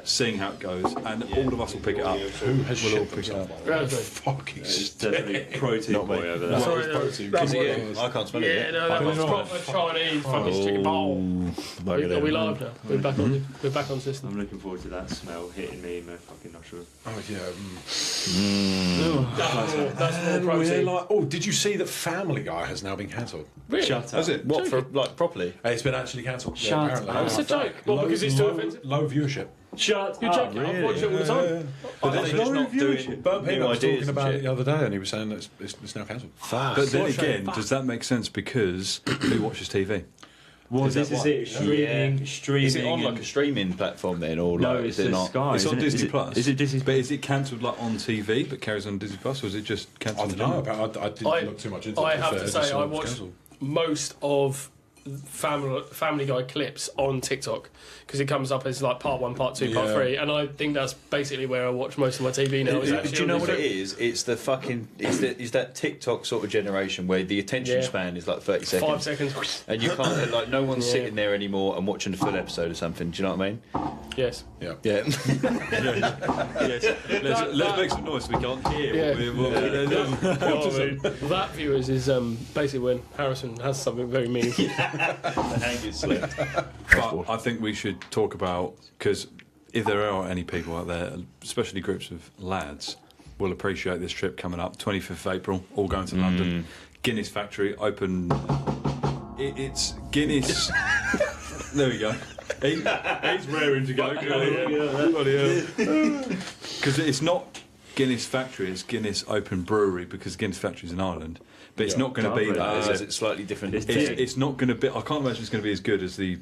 seeing how it goes, and all of us will pick it up. Who has We'll all shit pick it up. fucking Definitely protein boy over there. Sorry, I can't smell it yeah, yet. no, that was proper Chinese fucking chicken bowl. Are we live now? We're back on. We're back on system. I'm looking forward to that smell hitting me in my fucking nostrils. Oh yeah. That's more protein. Did you see that Family Guy has now been cancelled? Really? Shut up. Has it? What, for, like, properly? It's been actually cancelled. Shut apparently. up. It's a joke. Well, because it's too offensive. Low viewership. Shut You're joking. I watch it all the time. But they're just not doing Bert new Peanut was ideas talking and about shit. it the other day, and he was saying that it's now cancelled. But then again, does that make sense? Because who watches TV? Well, Is this that is what? it. Streaming. Is it on like a streaming platform then, or No, like, it's is it a not? Sky. It's on isn't it? Disney Plus. Is it Disney? But is it cancelled like on TV, but carries on Disney Plus, or is it just I cancelled? don't know. I didn't look too much into it. I to be have fair, to just say, saw I it was watched cancelled. most of Family Guy clips on TikTok because it comes up as like part 1, part 2, part Yeah. 3, and I think that's basically where I watch most of my TV now. is actually Do you on know this what it clip. is? It's the fucking. It's that TikTok sort of generation where the attention Yeah. span is like 30 seconds. 5 seconds. And you can't, like, no one's Yeah. sitting there anymore and watching a full episode or something. Do you know what I mean? Yes. Yeah. Yes. Let's make some noise so we can't hear Yeah. what they're doing. Well, I mean, that, viewers, is basically when Harrison has something very meaningful. The hang is slipped. But I think we should talk about, because if there are any people out there, especially groups of lads, will appreciate this trip coming up, 25th of April, all going to London. Guinness Factory, open... It's Guinness... There we go. He's raring to go. Because it's not Guinness Factory, it's Guinness Open Brewery, because Guinness Factory is in Ireland. But it's not going to be that, is Is it? it slightly different? It's not going to be... I can't imagine it's going to be as good as the...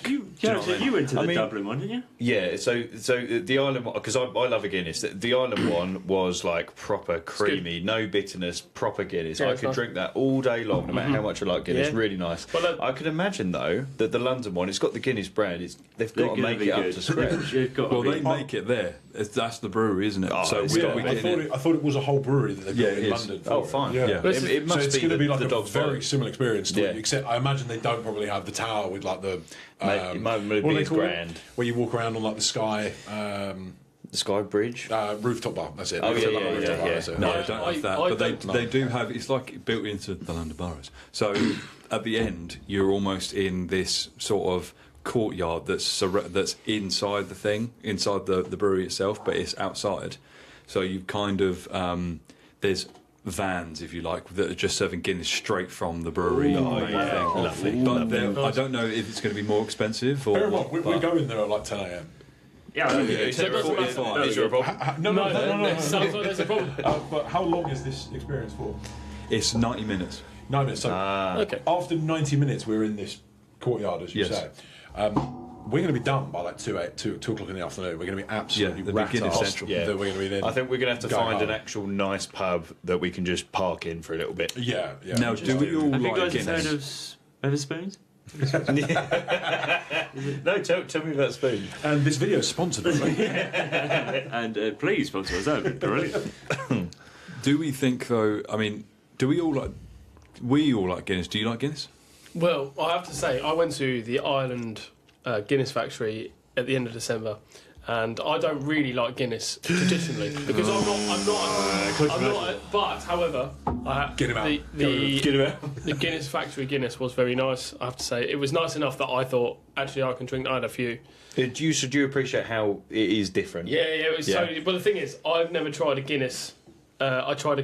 You went to the Dublin one, didn't you? Yeah, so the Ireland one, because I love a Guinness. The Ireland one was like proper creamy, no bitterness, proper Guinness. Yeah, I it's could nice. drink that all day long, no matter how much I like Guinness. Yeah. Really nice. Well, I could imagine though that the London one, it's got the Guinness brand. They've They're got to gonna make be it up good. to scratch. You've got to Well, be- they make it there. That's the brewery, isn't it? Oh, so it's we, gotta we be. get I thought it was a whole brewery that they've got it in is. London. Oh, for it. fine. Yeah. Yeah. It So must it's be going to be like the a dog's very bite. similar experience to Yeah. it, except I imagine they don't probably have the tower with like the Mate, it might what do be they as call it? grand. Where you walk around on like the sky The Sky Bridge. rooftop bar. That's it. Oh, yeah, Rooftop bar, yeah, rooftop yeah, bar, yeah. that's it. No, Yeah, they don't have I that. But don't they do have... It's like built into the London boroughs. So at the end, you're almost in this sort of courtyard that's inside the thing, inside the brewery itself, but it's outside. So you've kind of... there's vans, if you like, that are just serving Guinness straight from the brewery. Lovely. But I don't know if it's going to be more expensive or... Bear in mind, we're going there at like 10 a.m. Yeah, It's So it doesn't matter. 45. Is there a problem? No. Sounds like there's a problem. But how long is this experience for? It's 90 minutes. 9 minutes. So Okay. after 90 minutes, we're in this courtyard, as you Yes. say. We're going to be done by like 2 o'clock in the afternoon. We're going to be absolutely the racked beginning up central. that we're going to be then. I think we're going to have to Go find home. an actual nice pub that we can just park in for a little bit. Yeah. Now, Just do we all Have you like guys heard Guinness? of Weatherspoons? No, tell me about Spoon. And this video is sponsored by And please sponsor us. That would be brilliant. Do we think, though, I mean, do we all like Guinness? Do you like Guinness? Well, I have to say, I went to the Ireland Guinness factory at the end of December, and I don't really like Guinness traditionally because I'm not. But however, Get him out. The Guinness factory Guinness was very nice. I have to say, it was nice enough that I thought actually I can drink. I had a few. Do you appreciate how it is different? Yeah, it was. Yeah. So, but the thing is, I've never tried a Guinness. I tried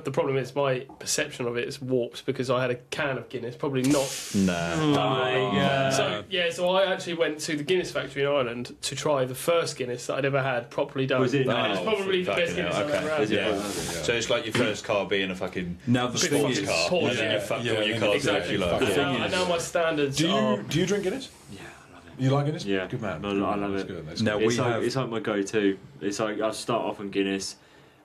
the problem is my perception of it is warped because I had a can of Guinness, probably not. Nah. So I actually went to the Guinness factory in Ireland to try the first Guinness that I'd ever had properly done. Was it? And it's probably the best fucking Guinness hell, I've ever had. Yeah. So it's like your first car being a fucking Now, the thing sports is, car, Porsche, and then you fucked all your yeah, cars exactly. if you like. And now my standards are. Do you drink Guinness? Yeah, I love it. You like Guinness? Yeah. Good man. I love That's it. good. That's Now, good. It's like my go-to. It's like I start off on Guinness,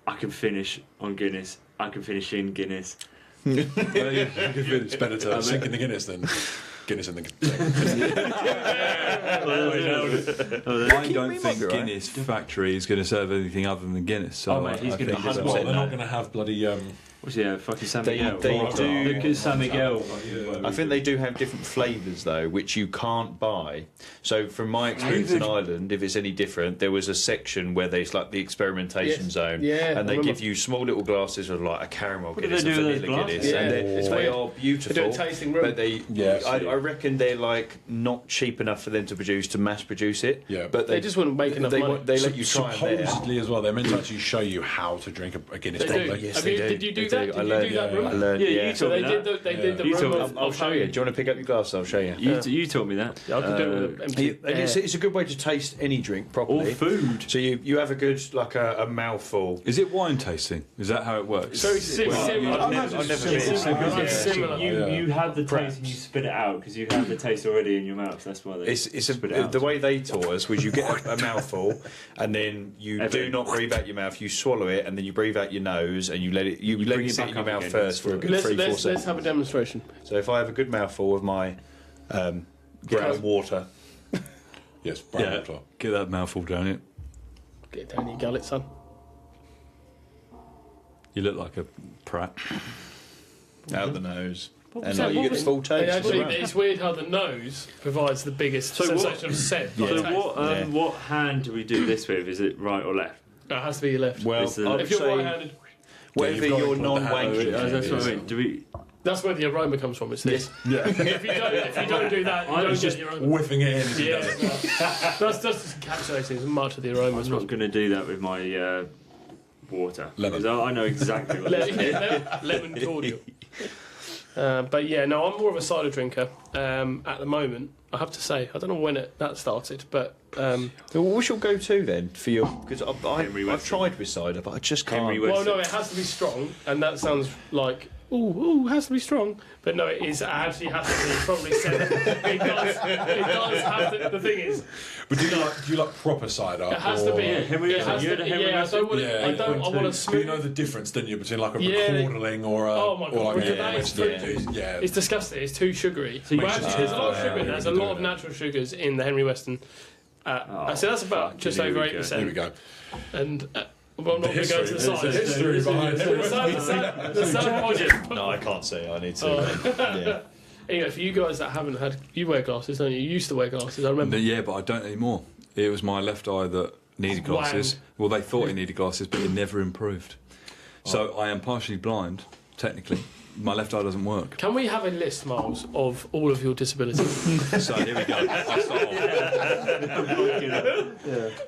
I can finish on Guinness, I can finish in Guinness. It's better to sink in the Guinness than Guinness in the I don't think Guinness factory is going to serve anything other than Guinness. So Oh, mate, he's I gonna think have it's- Well, 100% they're not going to have bloody What's fucking San They- Miguel. they do- Look at San Miguel. I think they do have different flavours though, which you can't buy. So from my experience in Ireland, if it's any different, there was a section where there's like the experimentation Yes. zone, Yeah, and they I give remember. you small little glasses of like a caramel What do Guinness, they a do with vanilla those Guinness, glasses? and Yeah, it's they weird. are beautiful. They do a tasting room. But they, Yeah, I reckon they're like not cheap enough for them to mass produce it. Yeah. but They just wouldn't make enough they, money. They let you try it there. Supposedly as well, they're meant to actually show you how to drink a Guinness They do. properly. Yes, Have they you- do. Did you do They that? do. Did I you learned- do that room? I learned, Yeah, yeah. you So told they me did. that. They did the You room. told me. I'll show you. Do you want to pick up your glass? I'll show you. You taught me that. Yeah, I could do it with an empty. And it's a good way to taste any drink Or properly. food. So you have a good like a mouthful. Is it wine tasting? Is that how it works? So it's similar. I've never been. Similar. You have the taste and you spit it out because you have the taste already in your mouth. That's why they It's spit it out. the way they taught us was you get a mouthful and then you do Everything. not breathe out your mouth. You swallow it and then you breathe out your nose and you let it let bring it it sit back in your up mouth again. first for a good Let's 3-4 let's seconds. have a demonstration. So if I have a good mouthful of my brown water, Yes, brown Yeah, water. get that mouthful down it. Get it down your gullet, son. You look like a prat. out the nose, and So like, you what get the was- full taste. as Actually, well. it's weird how the nose provides the biggest So what- sensation of scent. So like taste. Yeah. what hand do we do this with? Is it right or left? It has to be your left. Well, It's the- I would if you're say right-handed, whatever you've got to your put the hand non-wanking. over it. That's what I mean. Do we? that's where the aroma comes from. It's this. Yeah. If you don't do that, you I don't was get just the aroma. Whiffing it in as you Yeah, do it. that's just encapsulating as much of the I aroma was as not possible. going to do that with my water. Lemon. 'Cause I know exactly what it is. Lemon cordial. But yeah, no, I'm more of a cider drinker at the moment. I have to say, I don't know when that started, but So what's your go-to then for your? Because Henry I've Weston. tried with cider, but I just can't. Henry well, Weston. no, it has to be strong, and that sounds like ooh, has to be strong. But no, it actually has to be probably 7. It does have to. The thing is, But do you like proper cider? it has or, to be. Henry it Weston. has You to had a be. Henry Yeah, I Weston? don't want. Yeah, I don't. I want a But you smooth. know the difference, don't you, between like a Yeah. McCordling or a Oh my God, or like because a that is Western? fruit juice. Yeah. It's disgusting. It's too sugary. you Well, should- actually, there's a lot of sugar in there. There's a we lot do of that. natural sugars in the Henry Weston. So that's about fucking just here over we go. 8%. Here we go. And well, I'm not going to go to the There's a side. history behind it. The sad project. No, I can't say. I need to. Oh. Yeah. Anyway, for you guys that haven't had, you wear glasses, don't you? You used to wear glasses. I remember. Yeah, but I don't anymore. It was my left eye that needed glasses. Well, they thought it needed glasses, but it never improved. So I am partially blind, technically. My left eye doesn't work. Can we have a list, Miles, of all of your disabilities? So here we go. I'll start off.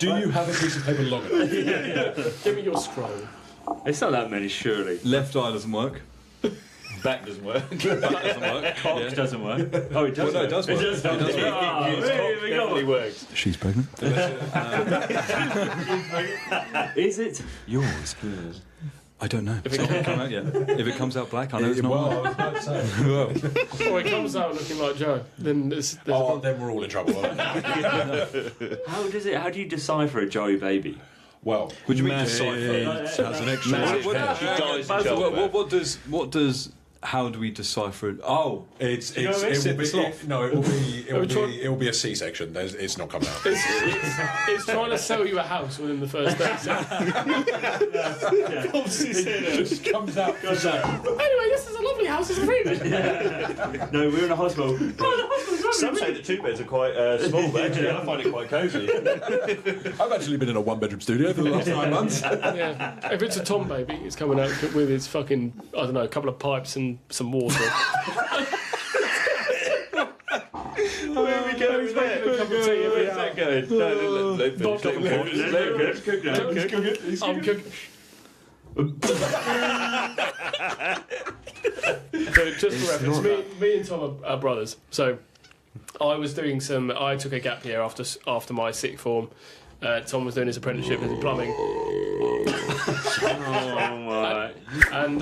Do you have a piece of paper long enough? Give me your scroll. It's not that many, surely. Left eye doesn't work. Back doesn't work. Back doesn't work. Cock Yeah. doesn't work. Oh, it does. Well, no, it does work. It does. It does work. Ah, His here cock we definitely go. works. She's pregnant. Is it? Yours. I don't know. It's not going to come out yet. If it comes out black, I know it's not. Well, mine. I was about to say. Or it comes out looking like Joe. Then there's Oh, then we're all in trouble. aren't we? How does it? How do you decipher a Joey baby? Well, Would you mean Massive. decipher? that's an extra. Massive. What- She dies in Basil, childbirth. what does? How do we decipher it? Oh, It's know what I mean? it Sip will a sloth. be, no, it will be a C-section. It's not coming out. it's trying to sell you a house within the first 30 seconds. It just comes out. Anyway, this is a lovely house. It's a freebie. No, we're in a hospital. Some say the 2 beds are quite small, but actually I find it quite cosy. I've actually been in a one-bedroom studio for the last 9 months. Yeah. If it's a Tom baby, it's coming out with its fucking, I don't know, a couple of pipes and some water. Where are we going with that? Making a cup of tea every Where's hour. that going? No, let Not finish. Let finish. Cook now. I'm cooking. So just for reference, me and Tom are brothers. So I took a gap year after my sixth form. Tom was doing his apprenticeship in plumbing, Oh my. and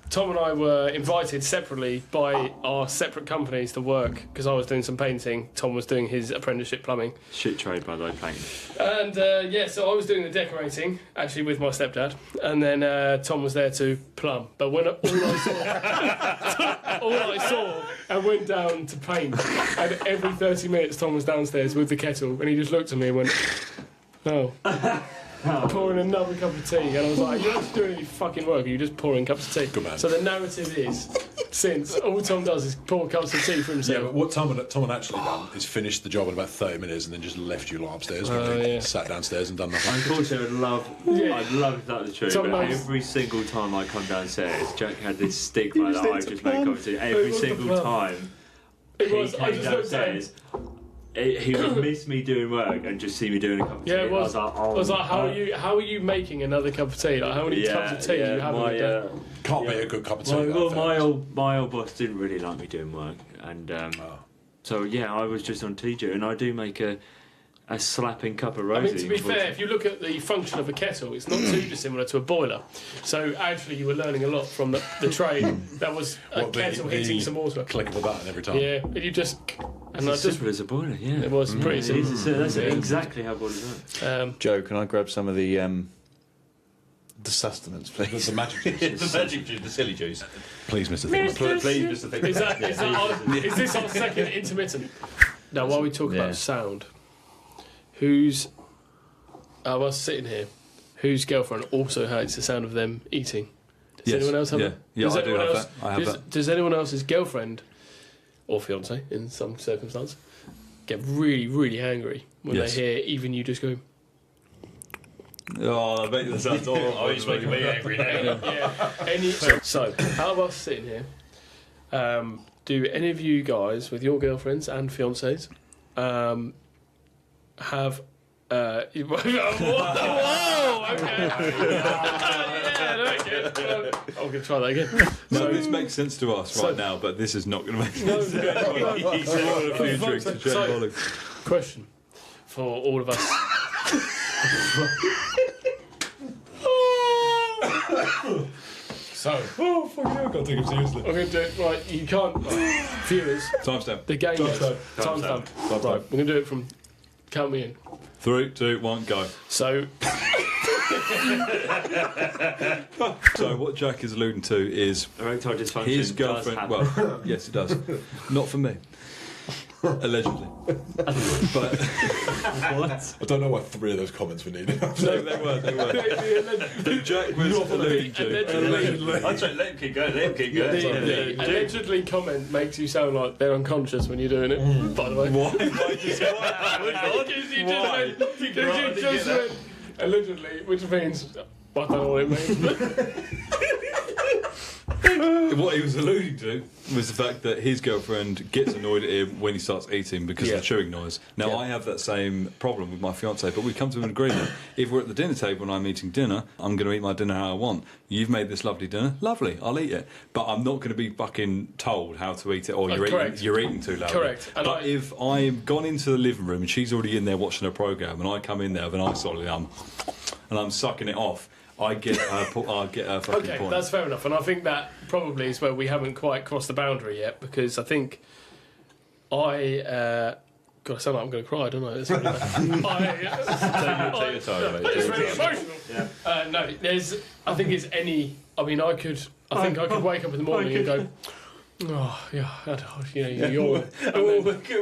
Tom and I were invited separately by our separate companies to work because I was doing some painting. Tom was doing his apprenticeship plumbing. Shit trade, by the way, painting. And so I was doing the decorating actually with my stepdad, and then Tom was there to plumb. But when all I saw, I went down to paint, and every 30 minutes Tom was downstairs with the kettle, and he just looked at me and went, "Oh." pouring another cup of tea, and I was like, "You're not doing any fucking work. You're just pouring cups of tea." Good man. So the narrative is, since all Tom does is pour cups of tea for Yeah, himself. but what Tom had actually done is finished the job in about 30 minutes and then just left you lot upstairs. yeah. Sat downstairs and done nothing. Unfortunately, I'd love if that was true, Tom but knows. every single time I come downstairs, Jack had this stigma that I needs to just make plan. up to. Every was the single plan. time It he was. I came just looked at him. downstairs, he would miss me doing work and just see me doing a cup of tea. Yeah, it was. I I was like, "How are you making another cup of tea? Like, how many cups of tea are you having a day?" Can't be a good cup of tea. My old boss didn't really like me doing work, and so yeah, I was just on tea duty, and I do make a slapping cup of I rosy. mean, to be fair, if you look at the function of a kettle, it's not too dissimilar to a boiler. So actually, you were learning a lot from the trade. That was a kettle heating some water. Click of a button every time. Yeah, and you just and I it's just simple as a boiler, yeah. it was pretty simple. That's exactly how boilers work. Joe, can I grab some of the sustenance, please? There's the magic juice. the magic juice, the silly juice. Please, Mr. Thingman. Please, Mr. Thick. Is this our second intermittent? Now, while we talk Yeah. about sound, who's of us sitting here, whose girlfriend also hates the sound of them eating? Does Yes. anyone else have Yeah. that? Yeah, Does I do anyone have else- that. I have does, that. Does anyone else's girlfriend or fiance, in some circumstance, get really, really angry when Yes. they hear even you just go? Oh, I bet that sounds horrible. Oh, he's making me angry now. Yeah. So, out of us sitting here, do any of you guys with your girlfriends and fiancés have? Whoa! Okay. I'm gonna try that again. No, this makes sense to us So- right now, but this is not going to make sense. No, He said a few drinks to Jane So- Bollock. Question for all of us. So, Oh, fucking hell, I can't take him seriously. I'm going to do it right. You can't, viewers. Timestamp. The game is Time's time's done. Right, we're going to do it from count me in. 3, 2, 1, go. So, So what Jack is alluding to is Erectile dysfunction his does girlfriend. happen. Well, yes, it does. Not for me. Allegedly. But I don't know why 3 of those comments were needed. no, they were. That Jack was alluding to. I'd say let him keep going, let him keep going. the allegedly comment makes you sound like they're unconscious when you're doing it. By the way, Why? Because you just went allegedly, which means I don't know what it means. But What he was alluding to was the fact that his girlfriend gets annoyed at him when he starts eating because of the chewing noise. Now, I have that same problem with my fiancée, but we come to an agreement. If we're at the dinner table and I'm eating dinner, I'm going to eat my dinner how I want. You've made this lovely dinner, lovely, I'll eat it. But I'm not going to be fucking told how to eat it or correct. you're eating too loudly. Correct. And But if I've gone into the living room and she's already in there watching a programme and I come in there with an ice solid and I'm sucking it off, I get her fucking okay, point. that's fair enough, and I think that probably is where we haven't quite crossed the boundary yet, because I think God, I sound like I'm going to cry, don't I? That's really bad. Take your time, mate. It's really emotional. No, I think it's any. I mean, I could wake up in the morning and go, oh yeah, you yawn.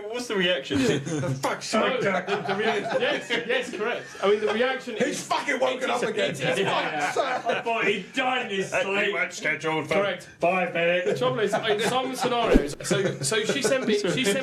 What's the reaction? Fuck's sake, Jack. The reaction, yes, correct. I mean, the reaction He's is fucking woken up again. I thought he'd died in his sleep. scheduled for correct. 5 minutes. The trouble is, in some scenarios. So she sent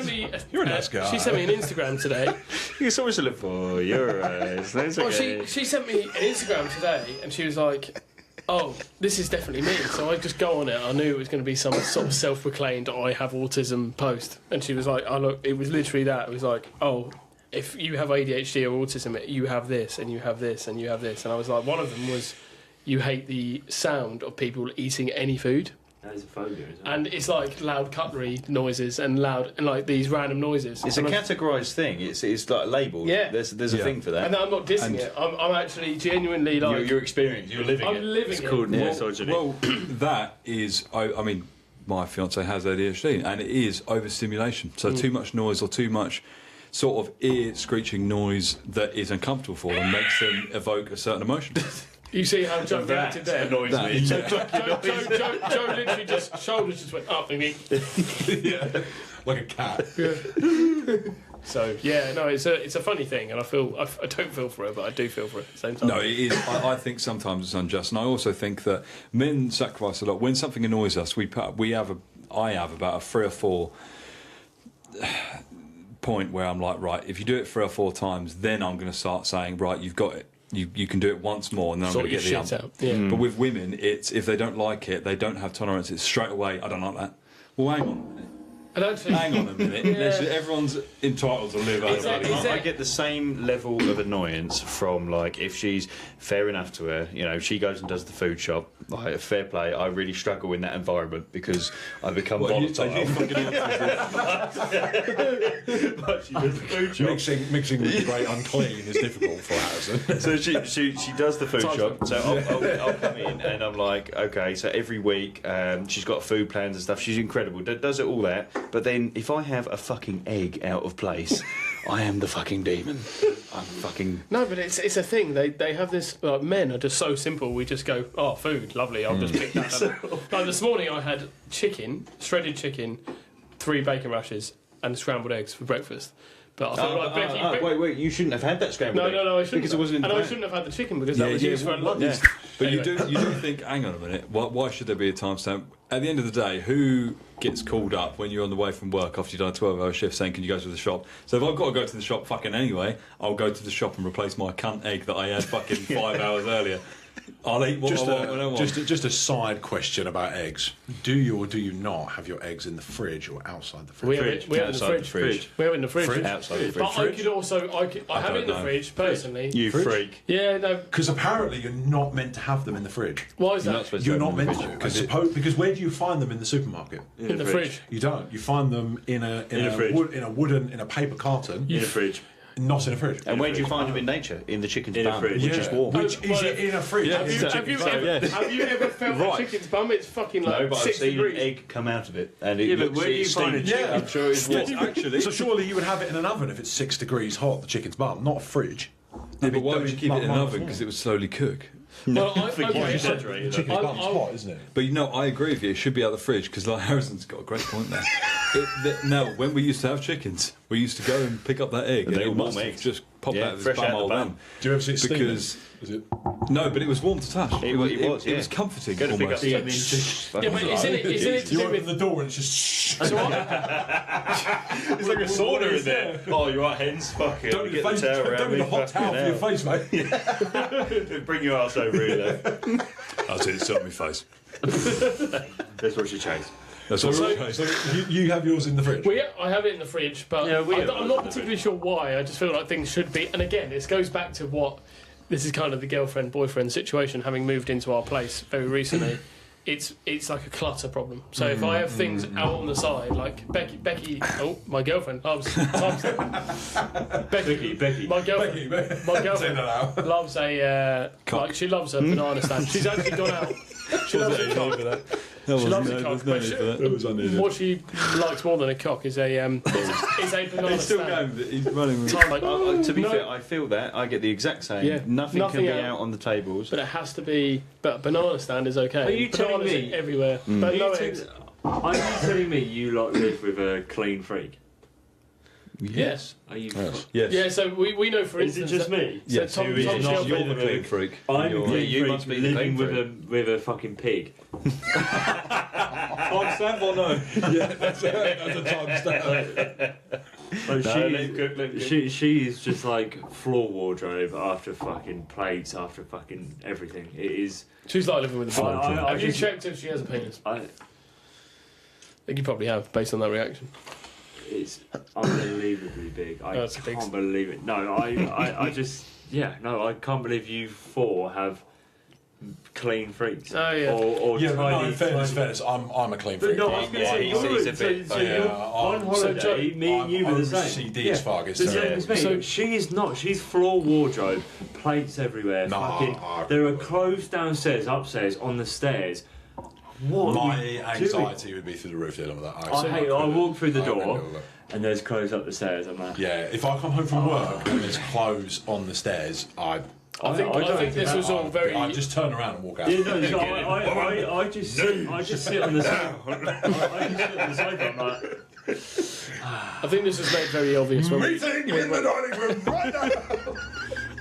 me. You're a nice guy. She sent me an Instagram today. It's always a look for your eyes. That's Well, okay. she sent me an Instagram today, and she was like, "Oh, this is definitely me." So I just go on it. I knew it was going to be some sort of self-proclaimed "I have autism" post, and she was like, "Oh look," it was literally that. It was like, "Oh, if you have ADHD or autism, you have this, and you have this, and you have this." And I was like, one of them was, you hate the sound of people eating any food. That is a phobia, isn't it? And it's like loud cutlery noises and like these random noises. It's a And I- categorised thing. It's like labelled. Yeah. There's a thing for that. And I'm not dissing it. I'm actually genuinely like. You're experiencing. You're living I'm it. living It's it. called misogyny. Well, that is, I mean, my fiance has ADHD, and it is overstimulation. So too much noise or too much sort of ear screeching noise that is uncomfortable for them makes them evoke a certain emotion. You see how Joe reacted there? annoys That- me. Joe literally just shoulders just went up and he. Like a cat. So yeah, no, it's a funny thing, and I don't feel for it, but I do feel for it at the same time. No, it is. I think sometimes it's unjust, and I also think that men sacrifice a lot. When something annoys us, I have about a 3 or 4 point where I'm like, right, if you do it 3 or 4 times, then I'm going to start saying, right, you've got it. You can do it once more, and then Sort I'm going to your get shit the out. Yeah. But with women, it's if they don't like it, they don't have tolerance. It's straight away. I don't like that. Well, hang on a minute. I don't think. Hang on a minute. Everyone's entitled to live out Exactly. of I get the same level of annoyance from, like, if she's fair enough to her, you know, she goes and does the food shop, like, fair play. I really struggle in that environment because I become volatile. But she does the food shop. Mixing with the great unclean is difficult for Alison. So she does the food shop. So I'll come in and I'm like, okay. So every week she's got food plans and stuff. She's incredible. Does it all that. But then if I have a fucking egg out of place, I am the fucking demon. I'm fucking. No, but it's a thing. They have this. Like, men are just so simple. We just go, oh, food, lovely. I'll just pick that up. Like this morning, I had chicken, shredded chicken, 3 bacon rashers, and scrambled eggs for breakfast. But I thought, Becky. Wait, you shouldn't have had that scrambled egg. No, I shouldn't. Because it wasn't in the and I plan. shouldn't have had the chicken because that was used for lunch. Yeah. But Anyway. you do think, hang on a minute, why should there be a timestamp? At the end of the day, who gets called up when you're on the way from work after you've done a 12-hour shift saying, can you go to the shop? So if I've got to go to the shop fucking anyway, I'll go to the shop and replace my cunt egg that I had fucking 5 hours earlier. I'll eat what I want when I want. Just a side question about eggs. Do you or do you not have your eggs in the fridge or outside the fridge? We have it in the Outside the fridge. fridge. We have it in the fridge. Fridge? Outside the fridge. But I could also, I have it in the don't know. fridge personally. You Fridge? freak. Yeah, no. Because apparently you're not meant to have them in the fridge. Why is You're that? not supposed You're to not have them meant in to. the fridge. Because where do you find them in the supermarket? In the fridge. You don't. You find them in a fridge. in a paper carton, In the fridge. not in a fridge. And where do you find them in nature? In the chicken's In a bum, fridge. which is warm. Which is well, it in a fridge? Yeah, Have you, exactly. have you ever felt a chicken's bum? It's fucking like No, but I've 6 seen degrees. an egg come out of it, and it Yeah, but looks where do you find a steamed. chicken? I'm sure it's warm. Actually, So surely you would have it in an oven if it's 6 degrees hot, the chicken's bum, not a fridge. yeah, but why Don't would you be keep it in an minus oven? warm. Because it would slowly cook. Well, think you okay. exaggerated. Chicken's bum's I'll- hot, isn't it? But you know, I agree with you. It should be out of the fridge because, like, Harrison's got a great point there. No, when we used to have chickens, we used to go and pick up that egg, and They it were warm must have eggs. just popped Yeah, out of his fresh bum out the hole bum. then. Do you ever see it steaming? Because Is it? no, but it was warm to touch. It was, yeah. It was comforting. Go to pick up almost. the Yeah, I egg. mean, Yeah, but isn't it to You do open with... the door and it's just. So what? It's like a sauna in there. Oh, you're right, hens. Fuck it. Don't Get need the towel around don't me. need a hot towel for your face, mate. Bring your ass over here, though. I'll see it's on my face. That's what she chose. That's So, all. so you have yours in the fridge. Well, yeah, I have it in the fridge, but Yeah, we have I'm ours not in the particularly sure why. I just feel like things should be. And again, this goes back to what this is kind of the girlfriend-boyfriend situation. Having moved into our place very recently, it's like a clutter problem. So if I have things out on the side, like Becky, oh, my girlfriend loves. Becky, my girlfriend, my Say girlfriend that out. loves a like she loves a banana stand. She's actually gone out. She loves a cock. She loves a cock. But what she likes more than a cock is a banana He's still stand. going. He's running with Like, To be no, fair, I feel that. I get the exact same. Yeah. Nothing Nothing can be out. out on the tables. but it has to be. But a banana stand is okay. Are you telling Bananas me- are everywhere? Mm. But Are no you eggs. Are you telling me you lot live with a clean freak? Yes. Are you? Yes. Yeah. So we know for Is it instance. just me? So Yes. Tom, Who is Tom not Shelby- You're the with clean a- freak. I'm You're- a clean you freak must be the living clean with a fucking pig. I'm Sam or no? Yeah, that's a timestamp. Like she is just like floor wardrobe after fucking plates after fucking everything. It is. She's like living with a I- banana. I Have you just- checked if she has a penis? I, I think you probably have, based on that reaction. it's unbelievably big. I That's a big- can't believe it. No, I just I can't believe you four have clean freaks. Oh, yeah. Or Yeah, but no, tiny, in fairness, I'm a clean But freak. no, I was going to Yeah, say, he's a so bit- so yeah, you're I'm- on holiday, so me and you were the same. OCD as fuck. It's The same terrible. as me. So- She is not. She's floor wardrobe, plates everywhere. No, fucking, there are clothes downstairs, upstairs, on the stairs. What? are My you doing? anxiety would be through the roof dealing with that. I walk through the I couldn't door deal with it. and there's clothes up the stairs. I'm like, Yeah, if I come home from work and there's clothes on the stairs, I I think don't this was all very. I just turn around and walk out. yeah, no, so I just sit on the sofa. I just sit on the sofa. I'm like, I think this was made very obvious when we, Meeting in the dining room right now.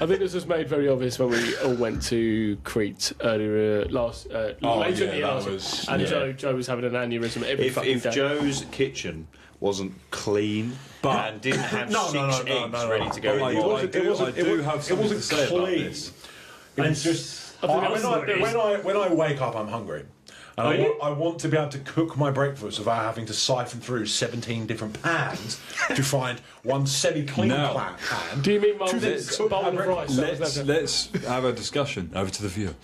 I think this was made very obvious when we all went to Crete earlier later in the year last was. and Joe was having an aneurysm every fucking If day. Joe's kitchen wasn't clean and didn't have six eggs ready to go in, I do have something to say about this. It's just when I wake up, I'm hungry. And I want to be able to cook my breakfast without having to siphon through 17 different pans to find one semi-clean pan. Do you mean Mum's cook bowl my of rice? That was Let's have a discussion over to the viewer,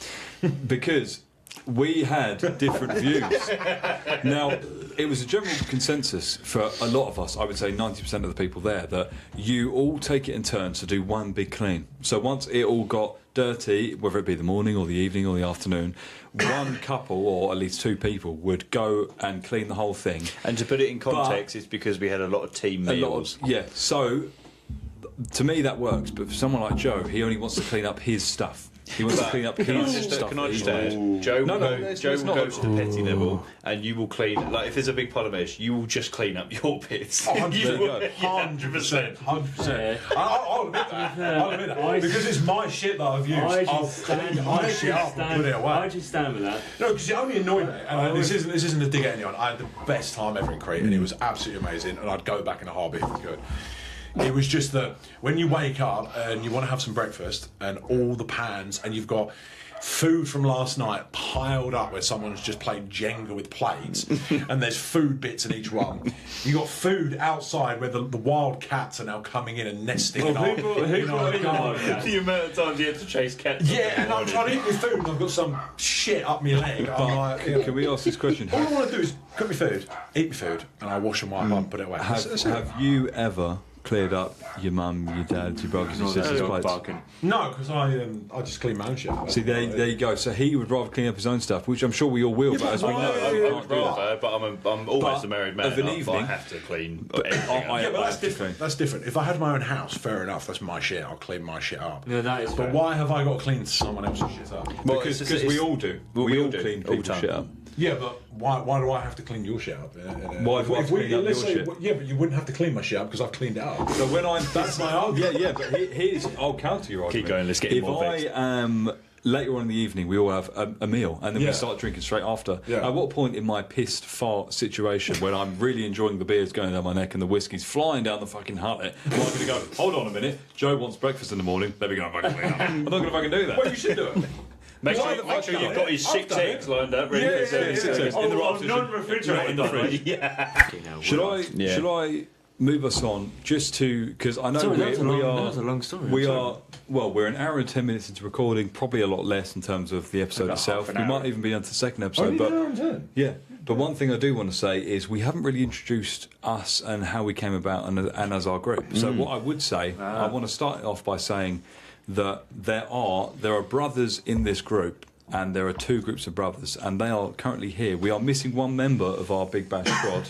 because we had different views. Now, it was a general consensus for a lot of us, I would say 90% of the people there, that you all take it in turns to do one big clean. So once it all got dirty, whether it be the morning or the evening or the afternoon, one couple or at least two people would go and clean the whole thing. And to put it in context, it's because we had a lot of team meals. So to me that works, but for someone like Joe, he only wants to clean up his stuff. He wants to clean up his stuff. Can I just that he add? wants. Joe will it's go not to the petty level, and you will clean. Like if there's a big pile of mesh, you will just clean up your bits. 100%. I'll admit that. Because it's my shit that I've used. I'll clean my shit up and put it away. I just stand with that. No, because it only annoyed me. And this isn't a dig at anyone. I had the best time ever in Crete, and it was absolutely amazing. And I'd go back in a heartbeat if it was good. It was just that when you wake up and you want to have some breakfast, and all the pans, and you've got food from last night piled up where someone's just played Jenga with plates, and there's food bits in each one. You got food outside where the wild cats are now coming in and nesting in our garden. The amount of times you had to chase cats. Yeah, and I'm trying to eat my food, and I've got some shit up my leg. I'm like, Can we ask this question? all I want to do is cook my food, eat my food, and I wash and wipe up and put it away. Have you ever cleared up your mum, your dad, your brothers, your sisters' plates? No, because I just clean my own shit. See, there you go. So he would rather clean up his own stuff, which I'm sure we all will. But as we know, I we would can't do that. rather, but I'm almost a married man. of an I evening- have to clean But everything. I- Yeah, but that's have to different. clean. That's different. If I had my own house, fair enough. That's my shit. I'll clean my shit up. No, that is But fair. why have I got to clean someone else's shit up? Well, Because it's- we all do. we all all do, clean all the people's time. shit up. Yeah, but why do I have to clean your shit up? Why do I have to clean up let's your say- shit? Yeah, but you wouldn't have to clean my shit up because I've cleaned it up. So when I'm That's my argument. Yeah, but here's I'll counter your argument. Keep going, let's get If more I vexed. am later on in the evening, we all have a meal, and then Yeah. we start drinking straight after. Yeah. At what point in my pissed fart situation, when I'm really enjoying the beers going down my neck and the whiskey's flying down the fucking hutlet, am I going to go? Hold on a minute. Joe wants breakfast in the morning. Let me go and fucking clean up. I'm not going to fucking do that. Well, you should do it. Make Well, sure I've done you've it. got his I've 6 done it. eggs lined up ready Yeah, for service. yeah, yeah. In the right position. non-refrigerated, In the fridge. Should I move us on just to, because I know Sorry, we that was a long story. We I'm are well. We're an hour and 10 minutes into recording. Probably a lot less in terms of the episode About itself. half We an might hour. even be on to the second episode. But yeah. But one thing I do want to say is we haven't really introduced us and how we came about and as our group. So what I would say, I want to start off by saying that there are brothers in this group. And there are 2 groups of brothers, and they are currently here. We are missing one member of our Big Bash squad,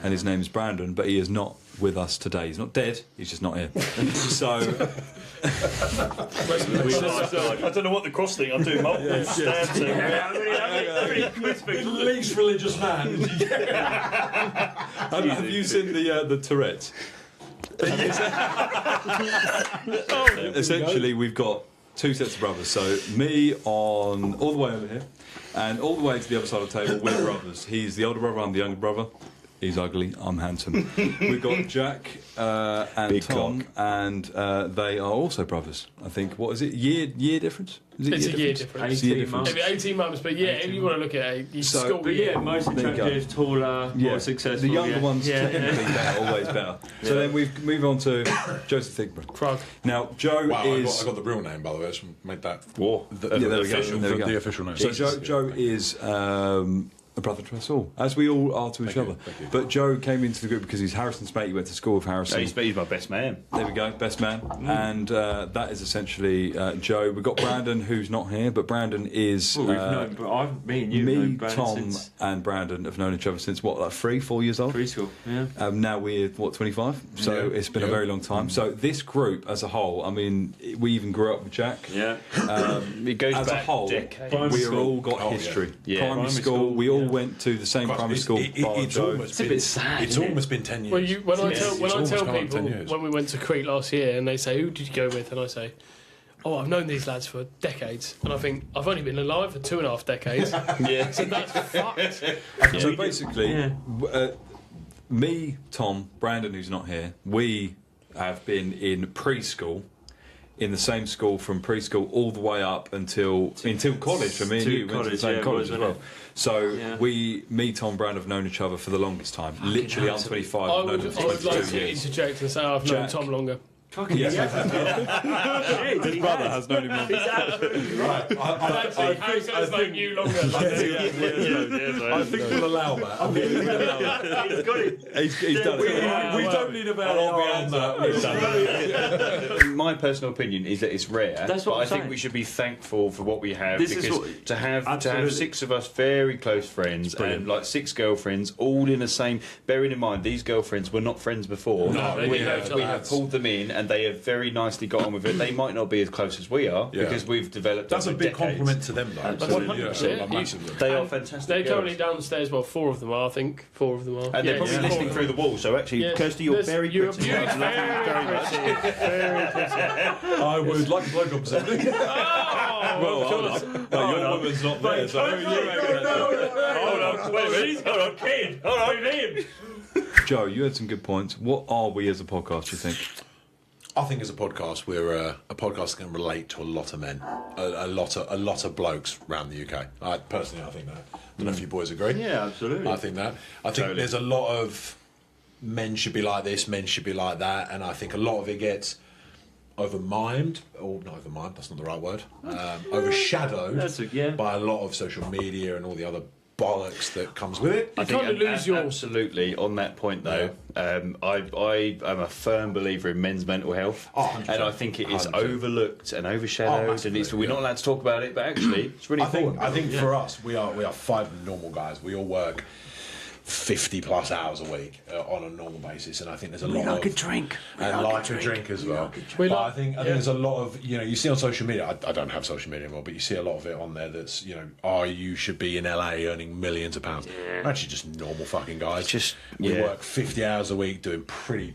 and his name is Brandon, but he is not with us today. He's not dead, he's just not here. So, I don't know what the cross thing I'm doing. Least religious man. have you seen the Tourette's? Essentially, we've got 2 sets of brothers. So me on all the way over here, and all the way to the other side of the table, we're brothers. He's the older brother, I'm the younger brother. He's ugly, I'm handsome. We've got Jack and Big Tom, cock. and they are also brothers. I think. What is it? Year difference? Is it It's a year difference. It's a year 18 difference. months. Maybe 18 months, but yeah, if you want to look at it, you So- school But yeah, most There you go. attractive, taller, more successful. The younger yeah. ones Yeah, technically yeah. better, always better. So then we move on to Joseph Thigpen. Krug. Now, Joe Wow, is. I got the real name, by the way. I just made that. Whoa. The, Yeah, there we go, official, there we go. the official name. So Joe is a brother to us all, as we all are to each other. thank you. But Joe came into the group because he's Harrison's mate. He went to school with Harrison. He's my best man. There we go, best man. And that is essentially Joe. We've got Brandon, who's not here, but Brandon is. Well, we've known, but me and you have me, known Brandon Tom, since and Brandon have known each other since what, like 3-4 years old? preschool. Yeah. Now we're, what, 25? So Yeah. it's been a Yeah. very long time. So this group as a whole, I mean, we even grew up with Jack. Yeah. It goes As back a whole, decades. Primary we've school. all got Oh, yeah. history. Yeah. Primary Primary school, school, we all yeah. went to the same primary school. It's almost a bit sad. It's almost been 10 years. When I tell almost come up 10 people years. when we went to Crete last year, and they say, "Who did you go with?" and I say, "Oh, I've known these lads for decades," and I think I've only been alive for 2.5 decades. Yeah. So that's fucked. So basically, me, Tom, Brandon, who's not here, we have been in preschool, in the same school from preschool all the way up until college. For me and you went to the same college as well. So me, Tom, Brandon have known each other for the longest time. Literally, I'm 25. I I've known would him for like 22 to years. interject and say I've known Jack. Tom longer. Fucking Yes. His brother has known him longer. He's absolutely right. Actually, Harris has known you longer. I think we'll allow that. He's got it. He's done it. We don't need a on that. My personal opinion is that it's rare. That's what but I'm I think saying. we should be thankful for what we have This is because what- to have Absolutely. 6 of us very close friends and like 6 girlfriends all in the same. Bearing in mind these girlfriends were not friends before. No, they we didn't know each have other. pulled them in and they have very nicely got on with it. They might not be as close as we are Yeah. because we've developed. That's a over big decades. compliment to them, though. Absolutely. Yeah, 100%. like, massively. They are And fantastic. They're girls. currently downstairs. Well, 4 of them are. I think 4 of them are. And they're probably yeah, listening 4 through the wall. So actually, Yeah. Kirsty, you're very You're pretty. very I love you very much. I would like a blowjob something. Oh, of course. Your woman's not there, so Hold on, wait a minute. Hold on, kid. Hold on, him. Joe, you had some good points. What are we as a podcast, do you think? I think as a podcast, we're a podcast that can relate to a lot of men, a lot of blokes around the UK. Personally, I think that. I don't know if you boys agree. Yeah, absolutely. I think that. I think there's a lot of men should be like this, men should be like that, and I think a lot of it gets overmimed, or not overmimed, that's not the right word, overshadowed by a lot of social media and all the other bollocks that comes with it. I You kind of lose your. Absolutely. On that point, though, I am a firm believer in men's mental health, Oh, 100%. and I think it is 100%. overlooked and overshadowed, and massively, we're not allowed to talk about it. But actually, it's really important. I think for us, we are 5 normal guys. We all work 50 plus hours a week on a normal basis, and I think there's a lot of drink. and like a drink as well. But I think there's a lot of you see on social media. I don't have social media anymore, but you see a lot of it on there. That's you should be in LA earning millions of pounds. We're actually just normal fucking guys. We work 50 hours a week doing pretty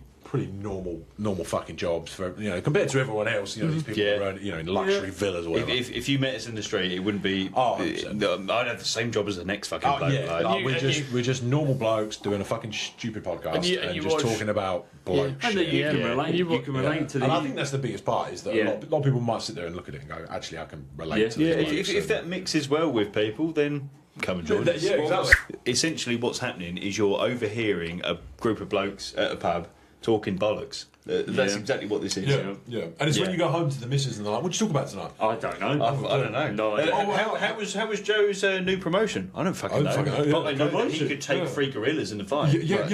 normal fucking jobs for compared to everyone else. These people are in luxury villas or whatever. If you met us in the street, it wouldn't be. Oh, I'd have the same job as the next fucking bloke. like. We're just normal blokes doing a fucking stupid podcast and you just watch- talking about bloke And shit. that you can relate. You can relate to the. And I think that's the biggest part is that a lot of people might sit there and look at it and go, actually, I can relate to this. bloke, If that mixes well with people, then come and join us. Yeah, exactly. Essentially, what's happening is you're overhearing a group of blokes at a pub talking bollocks. That's exactly what this is. Yeah. And it's when you go home to the missus and they're like, what did you talk about tonight? I don't know. I don't know. No idea. How was Joe's new promotion? I don't fucking know. fucking know, yeah. But I know that he could take 3 gorillas in the fight. Yeah. We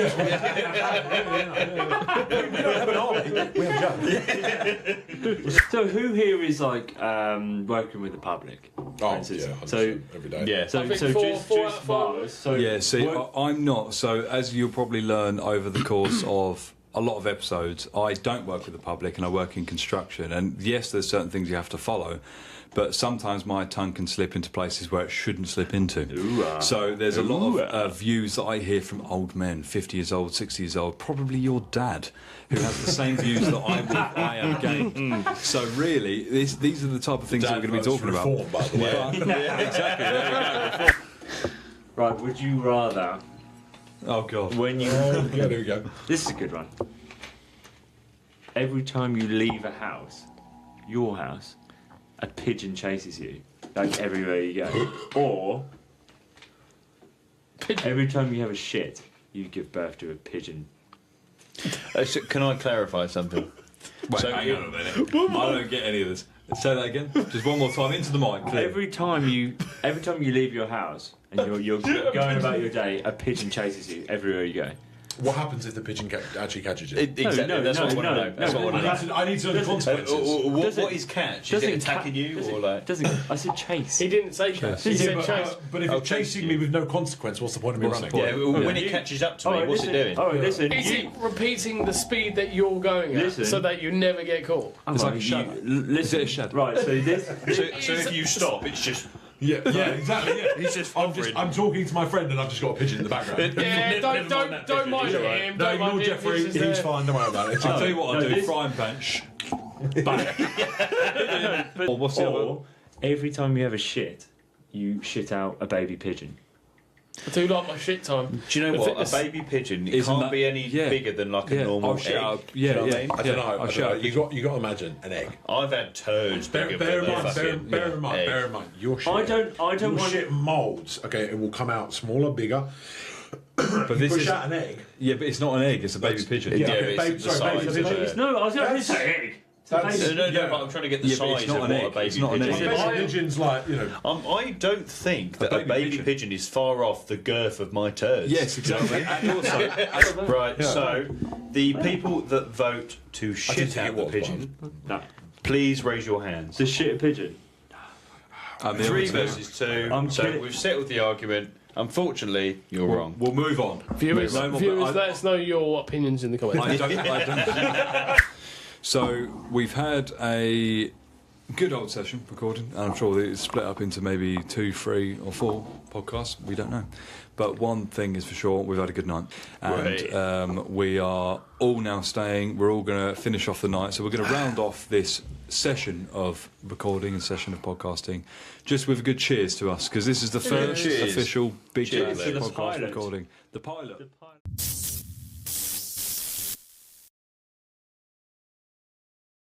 don't have an army. We have Joe. So who here is like working with the public? Oh, instance? yeah, 100%, So every day. Yeah. So, I think so four- just four out of five. Mars. So Yeah, see, I'm not. So, as you'll probably learn over the course of a lot of episodes, I don't work with the public and I work in construction. And yes, there's certain things you have to follow, but sometimes my tongue can slip into places where it shouldn't slip into. So, there's a lot of views that I hear from old men, 50 years old, 60 years old, probably your dad, who has the same views that I have gained. So, really, these are the type of things that we're going to be talking about. Reform, by the way. Exactly. There you go. right, would you rather Oh, God. when you? Yeah, there we go. This is a good one. Every time you leave a house, your house, a pigeon chases you, like everywhere you go. Or every time you have a shit, you give birth to a pigeon. So can I clarify something? Wait, So hang on a minute. I don't get any of this. Say that again. Just one more time into the mic. Clear. Every time you leave your house and you're going about your day, a pigeon chases you everywhere you go. What happens if the pigeon actually catches you? Exactly. No, that's no, what I want to no, know. That's no, what I want to know. I need to know the consequences. What is catch? Is it attacking you or like? Doesn't I said chase? He didn't say chase. He said chase. But if it's chasing me with no consequence, what's the point of me running? Yeah, well, when it catches up to me, what's it doing? Oh, listen. Is it repeating the speed that you're going at Listen. so that you never get caught? It's like a shadow. Listen, Is it a shadow? Right. So this. So if you stop, it's just. Yeah, exactly. Yeah. He's just I'm talking to my friend and I've just got a pigeon in the background. Yeah, don't mind him. No, Don't ignore mind him. Jeffrey. He's He's just there. fine. Don't worry about it. I'll tell you what I'll No, do. this- Frying pan. Shh. But, Or what's the other? or every time you have a shit, you shit out a baby pigeon. I do like my shit time. Do you know The what? fitness- A baby pigeon it Isn't can't that- be any yeah. bigger than like a Yeah, normal I'll egg. shit out. Do you know Yeah, what I yeah. mean? I don't know. I'll shout. You got to imagine an egg. I've had turds bigger Bear than in a mind. fucking Bear in mind. egg. Bear in mind. Your shit. I don't Your want shit moulds. Okay, it will come out smaller, bigger. But this Push is out an egg. yeah, but it's not an egg. It's a baby pigeon. Yeah, okay, but it's the sorry, size baby of pigeon. it. No, I was going to say egg. That's- No, Yeah. but I'm trying to get the Yeah, but it's size not of an what egg. a baby It's not an pigeon egg. is. Baby pigeon's like, you know. I don't think that baby a baby pigeon. pigeon is far off the girth of my turds. Yes, exactly. And also, Right, so the people that vote to shit think out it the was, pigeon, No. please raise your hands. The shit pigeon. and the 3 other two. versus 2. I'm So kidding. we've settled the argument. Unfortunately, you're wrong. We'll move on. Viewers, No more- viewers, I- let us know your opinions in the comments. I don't. So we've had a good old session recording, and I'm sure that it's split up into maybe 2, 3, or 4 podcasts. We don't know, but one thing is for sure: we've had a good night, and we are all now staying. We're all going to finish off the night, so we're going to round off this session of recording and session of podcasting, just with a good cheers to us, because this is the first Cheers. official Big Cheers. Chat To the podcast pilot. recording. The pilot. The pilot.